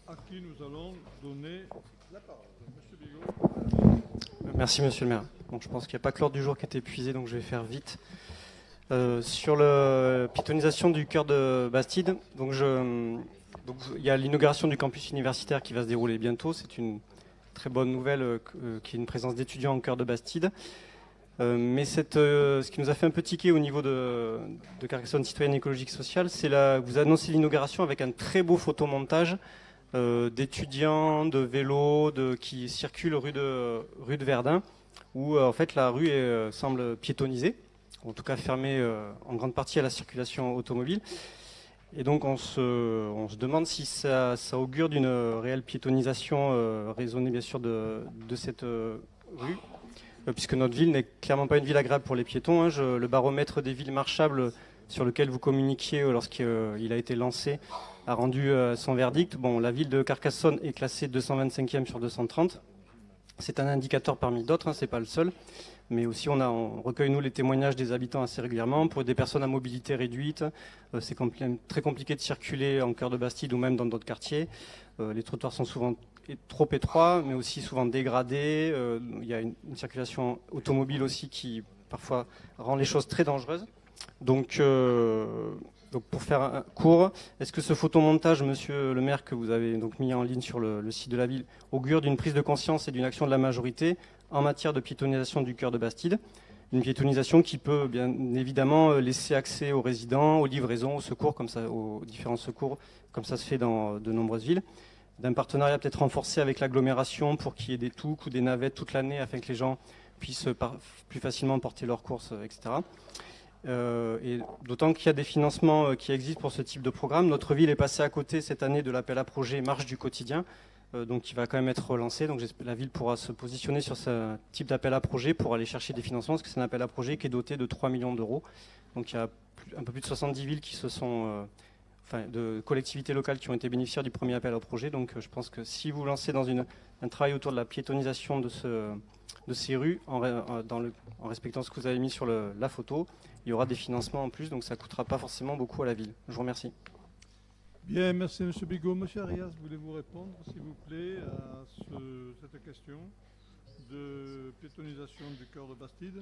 à qui nous allons donner la parole. Monsieur Bigot. Merci, monsieur le maire. Bon, je pense qu'il n'y a pas que l'ordre du jour qui est épuisé, donc je vais faire vite. Sur la piétonisation du cœur de Bastide, donc il y a l'inauguration du campus universitaire qui va se dérouler bientôt. C'est une très bonne nouvelle qu'il y ait une présence d'étudiants au cœur de Bastide. Mais ce qui nous a fait un peu tiquer au niveau de Carcassonne citoyenne écologique sociale, c'est vous annoncez l'inauguration avec un très beau photomontage d'étudiants, de vélos, qui circulent rue de Verdun, où en fait la rue semble piétonisée, en tout cas fermée en grande partie à la circulation automobile. Et donc on se demande si ça augure d'une réelle piétonisation raisonnée bien sûr de cette rue, puisque notre ville n'est clairement pas une ville agréable pour les piétons. Le baromètre des villes marchables sur lequel vous communiquiez lorsqu'il a été lancé a rendu son verdict. Bon, la ville de Carcassonne est classée 225e sur 230. C'est un indicateur parmi d'autres, c'est pas le seul. Mais aussi on recueille nous les témoignages des habitants assez régulièrement. Pour des personnes à mobilité réduite, c'est très compliqué de circuler en cœur de Bastide ou même dans d'autres quartiers. Les trottoirs sont souvent trop étroits, mais aussi souvent dégradés. Il y a une circulation automobile aussi qui parfois rend les choses très dangereuses. Donc pour faire un court, est-ce que ce photomontage, monsieur le maire, que vous avez donc mis en ligne sur le site de la ville, augure d'une prise de conscience et d'une action de la majorité en matière de piétonisation du cœur de Bastide? Une piétonisation qui peut bien évidemment laisser accès aux résidents, aux livraisons, aux secours, aux différents secours, comme ça se fait dans de nombreuses villes. D'un partenariat peut-être renforcé avec l'agglomération pour qu'il y ait des toucs ou des navettes toute l'année afin que les gens puissent plus facilement porter leurs courses, etc. Et d'autant qu'il y a des financements qui existent pour ce type de programme. Notre ville est passée à côté cette année de l'appel à projet Marche du quotidien, donc qui va quand même être relancé. Donc la ville pourra se positionner sur ce type d'appel à projet pour aller chercher des financements, parce que c'est un appel à projet qui est doté de 3 millions d'euros. Donc il y a un peu plus de 70 villes qui de collectivités locales qui ont été bénéficiaires du premier appel à projet. Donc je pense que si vous lancez dans un travail autour de la piétonisation de ces rues, en respectant ce que vous avez mis sur la photo, il y aura des financements en plus, donc ça ne coûtera pas forcément beaucoup à la ville. Je vous remercie. Bien, merci M. Bigot. M. Arias, voulez-vous répondre, s'il vous plaît, à cette question de piétonisation du cœur de Bastide?